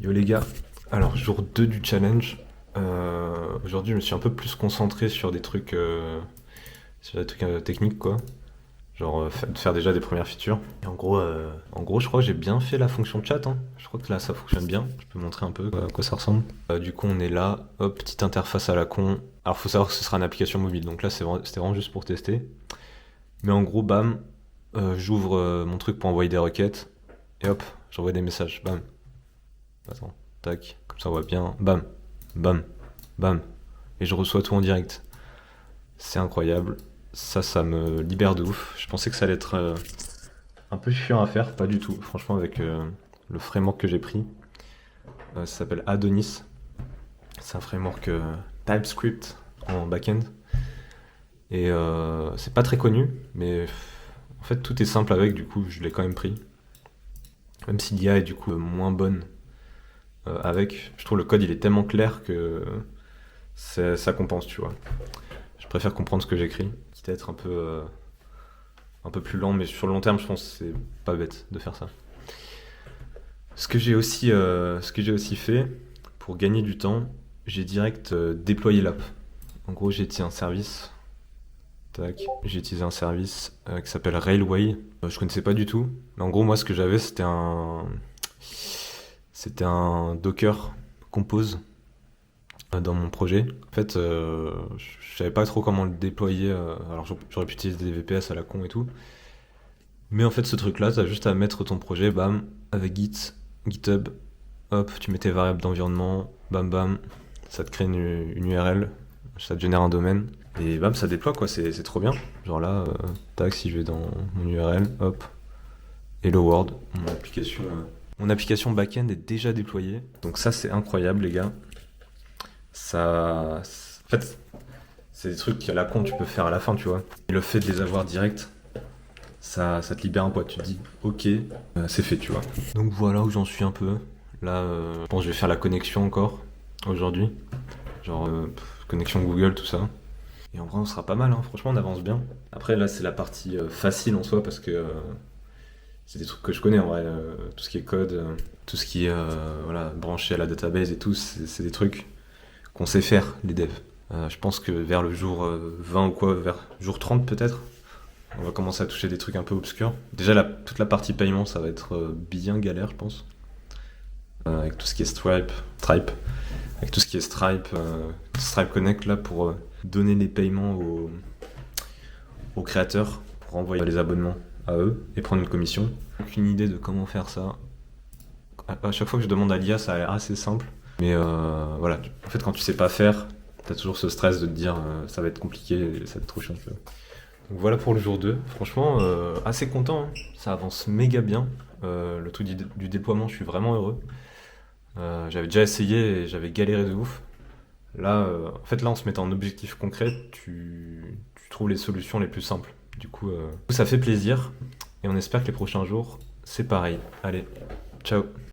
Yo les gars, alors jour 2 du challenge. Aujourd'hui je me suis un peu plus concentré sur des trucs techniques quoi. Genre de faire déjà des premières features. Et en gros je crois que j'ai bien fait la fonction chat, hein. Je crois que là ça fonctionne bien. Je peux montrer un peu à quoi ça ressemble. Du coup on est là, hop, petite interface à la con. Alors faut savoir que ce sera une application mobile, donc là c'était vraiment juste pour tester. Mais en gros bam, j'ouvre mon truc pour envoyer des requêtes. Et hop, j'envoie des messages, bam. Attends, tac, comme ça on voit bien. Bam, bam, bam. Et je reçois tout en direct. C'est incroyable. Ça me libère de ouf. Je pensais que ça allait être un peu chiant à faire, pas du tout. Franchement, avec le framework que j'ai pris, ça s'appelle Adonis. C'est un framework TypeScript en back-end. Et c'est pas très connu, mais en fait tout est simple avec, du coup je l'ai quand même pris. Même si l'IA est du coup moins bonne avec, je trouve le code il est tellement clair que ça compense, tu vois. Je préfère comprendre ce que j'écris, quitte à être un peu plus lent, mais sur le long terme, je pense que c'est pas bête de faire ça. Ce que j'ai aussi fait, pour gagner du temps, j'ai direct déployé l'app. En gros, j'ai utilisé un service. Tac. J'ai utilisé un service qui s'appelle Railway. Je connaissais pas du tout. Mais en gros, moi, ce que j'avais, c'était un Docker Compose dans mon projet. En fait, je savais pas trop comment le déployer. Alors j'aurais pu utiliser des VPS à la con et tout. Mais en fait, ce truc-là, t'as juste à mettre ton projet, bam, avec Git, GitHub, hop, tu mets tes variables d'environnement, bam bam, ça te crée une URL, ça te génère un domaine, et bam, ça déploie quoi, c'est trop bien. Genre là, tac, si je vais dans mon URL, hop, Hello World, mon application backend est déjà déployée. Donc ça, c'est incroyable, les gars. En fait, c'est des trucs à la con, tu peux faire à la fin, tu vois. Et le fait de les avoir direct, ça te libère un poids. Tu te dis, ok, c'est fait, tu vois. Donc voilà où j'en suis un peu. Là, je pense que je vais faire la connexion encore aujourd'hui. Genre, connexion Google, tout ça. Et en vrai, on sera pas mal, hein. Franchement, on avance bien. Après, là, c'est la partie facile en soi parce que c'est des trucs que je connais en vrai. Tout ce qui est code, tout ce qui est voilà, branché à la database et tout, c'est des trucs qu'on sait faire, les devs. Je pense que vers le jour 20 ou quoi, vers jour 30 peut-être, on va commencer à toucher des trucs un peu obscurs. Déjà, toute la partie paiement, ça va être bien galère, je pense. Avec tout ce qui est Stripe, avec tout ce qui est Stripe Connect là pour donner les paiements aux créateurs, pour envoyer les abonnements à eux et prendre une commission. Aucune idée de comment faire ça. À chaque fois que je demande à l'IA, ça a l'air assez simple. Mais voilà, en fait, quand tu sais pas faire, t'as toujours ce stress de te dire ça va être compliqué, ça va être trop chiant. Donc voilà pour le jour 2. Franchement, assez content, hein. Ça avance méga bien. Le truc du déploiement, je suis vraiment heureux. J'avais déjà essayé et j'avais galéré de ouf. Là, en fait, là, en se mettant en objectif concret, tu trouves les solutions les plus simples. Du coup, ça fait plaisir et on espère que les prochains jours, c'est pareil. Allez, ciao!